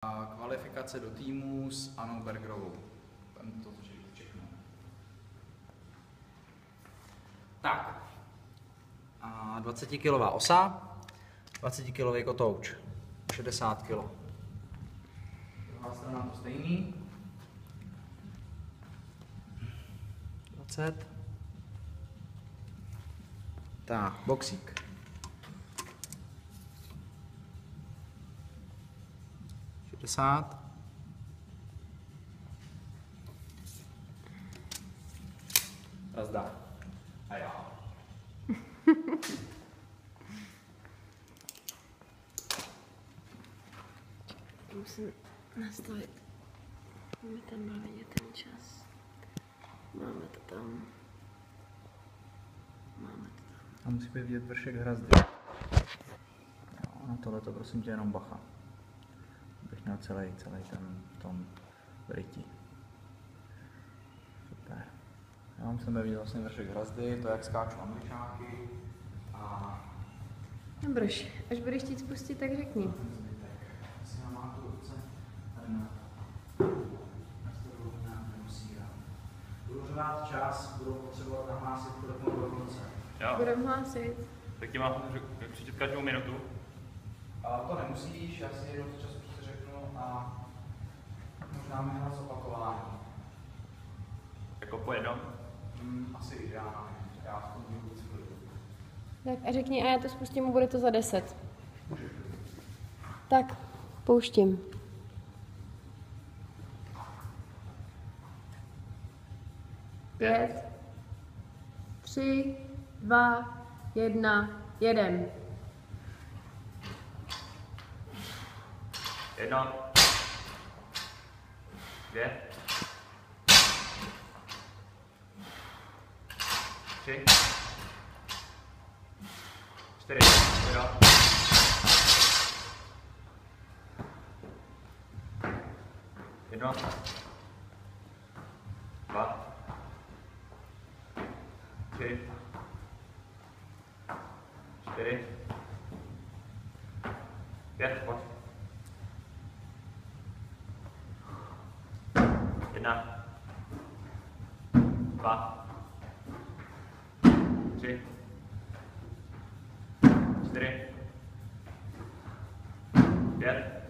Kvalifikace do týmu s Anou Bergerovou. Tam to všechno. Tak. 20-kilová osa, 20-kilový kotouč, 60 kg. Druhá strana to stejný. 20. Tak, boxík. 60. Nazdar. A já. Musím nastavit, aby tam byl vidět ten čas. Máme to tam. A musí být vidět vršek hrazdy. Na tohle to prosím tě jenom bacha. Abych měl celý ten v tom ryti. Super. Já vám chceme vidět vlastně vršek hrazdy, to jak skáču Američáky. A... Dobroš, až budeš chtít spustit, tak řekni. Asi nám má tu ruce tady na budu řvát čas, budu potřebovat nahlásit do konce. Budeme hlásit. Tak ti mám přečítat každou minutu? To nemusíš, já si jednou čas prostě řeknu a možná mi hlas opakování. Jako po jednom? Asi ideálně, já v tom budu víc klidu. Tak a řekni, a já to spustím a bude to za 10. Tak, pouštím. 5, 3, 2, 1, jedem. 1, 2, 3, 4, 1, 2, 3, 4, 5, pojď. 1, 2, 3, 4, 5,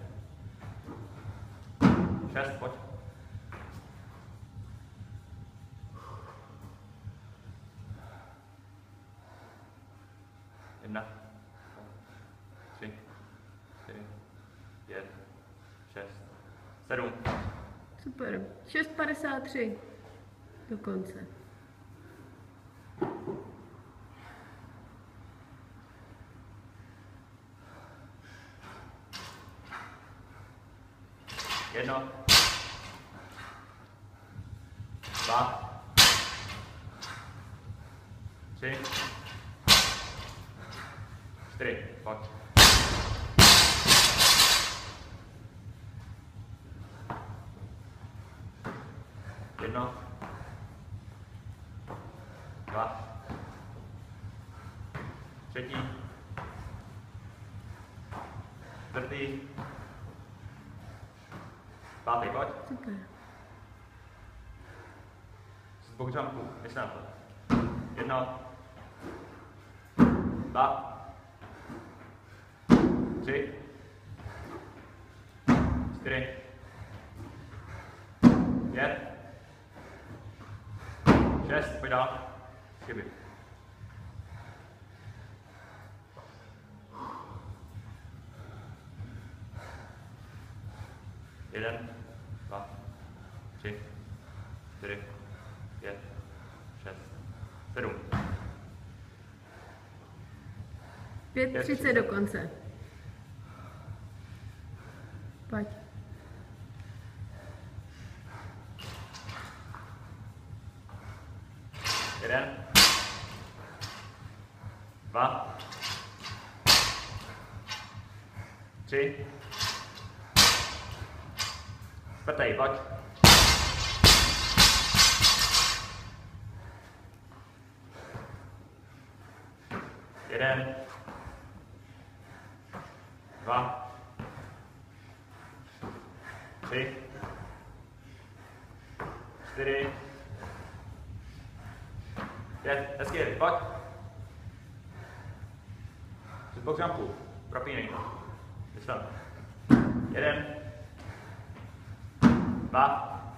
6, pojď. 1, 3, 4, 5, 6, 7. Super. 6,53. Do konce. Jedno, 2, 3, 4, pojď. 1, 2, 3, 4, 5, pojď. Super. Z boku jumpu, myslí na to. 1, 2, 3, 4, 5, 6, pojď dál. Chyby. 1, 2, 3, 4, 5, 6, 7. 5,30 do konce. Pojď. 1, 2, 3, 4, pojď. 1, 2, 3, 4, 5, hezky, pojď. Box jumpu, propínej. Vysvět. 1, 2,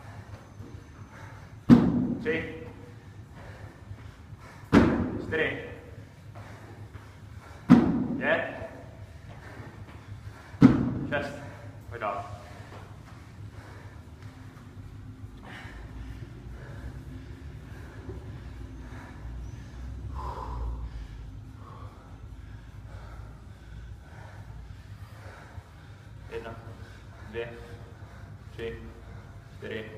3, 4, 5, 6, pojď dál. Jedna, 2, 3, 4,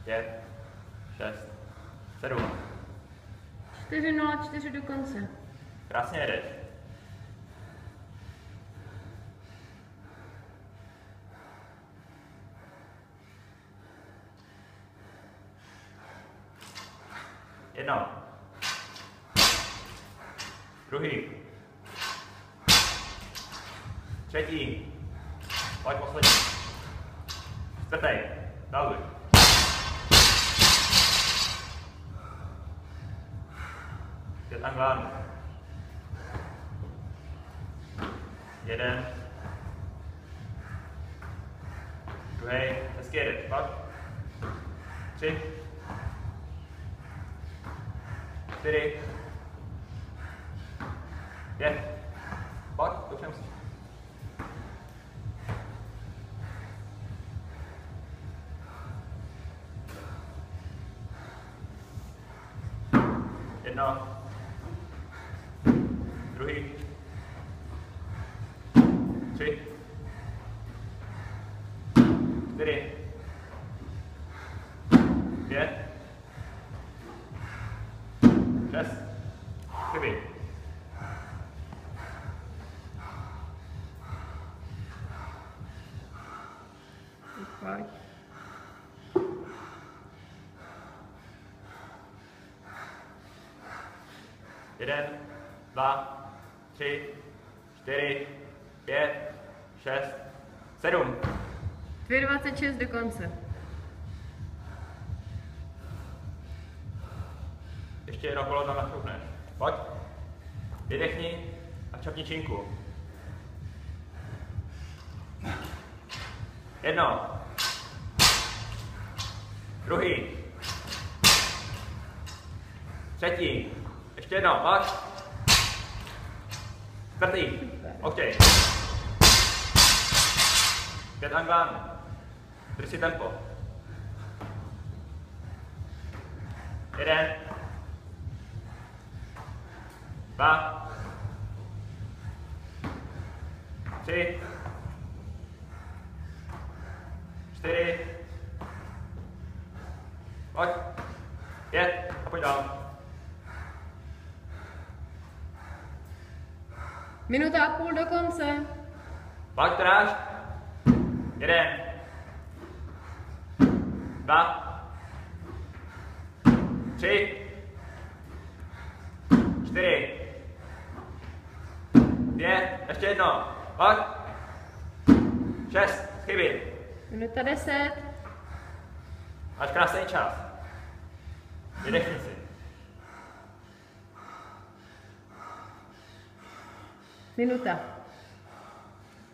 5, 6, 7. 4:04 do konce. Krásně jedeš. Jedno. Druhý. Třetí. Pojď poslední. Čtvrtý. Dál. Pět anglánů. 1. Druhý. Hezky jedeš. Pojď. 3. 4. 5. Pojď, to už nemusíš. Jedno. Druhý. 3. 4. 5. 6. Chybí. Pojď. Jeden, 2, 3, 4, 5, 6, 7. 2:26 do konce. Ještě jedno kolo tam nakoukneš. Pojď. Vydechni a čapni činku. Jedno. Druhý. Třetí. Ještě jedno, pojď. Čtvrtý. OK. 5 anglán. Drž si tempo. 1. 2. 3. 4. Pojď. 5. A pojď dál. 1,5 minuty do konce. Pojď, dráž. 1. 2. 3. 4. 5. Ještě jedno. Pojď. 6. Chybí. 1:10 minuty. Máš krásný čas. Vydechni si. Minuta.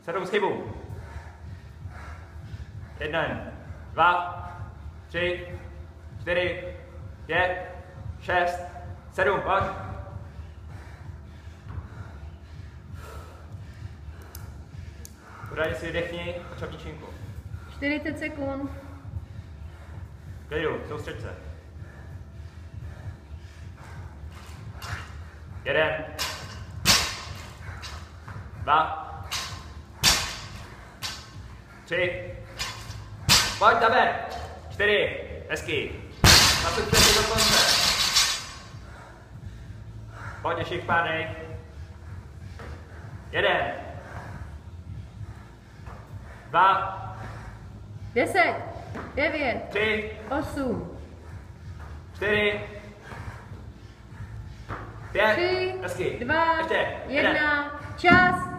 7 schybů. 1, 2, 3, 4, 5, 6, 7. Pojď. Pořádně si vydechni a čapni činku. 40 sekund. Klidu, soustřeď se. 1, 2, 3, pojď, Dabe, 4, hezky, nasuďte si do konce. Pojď, ještě jich pár dej. 1, 2, 10, 9, 3, 8, 4, 5, 3, hezky, 2, ještě, 1, čas.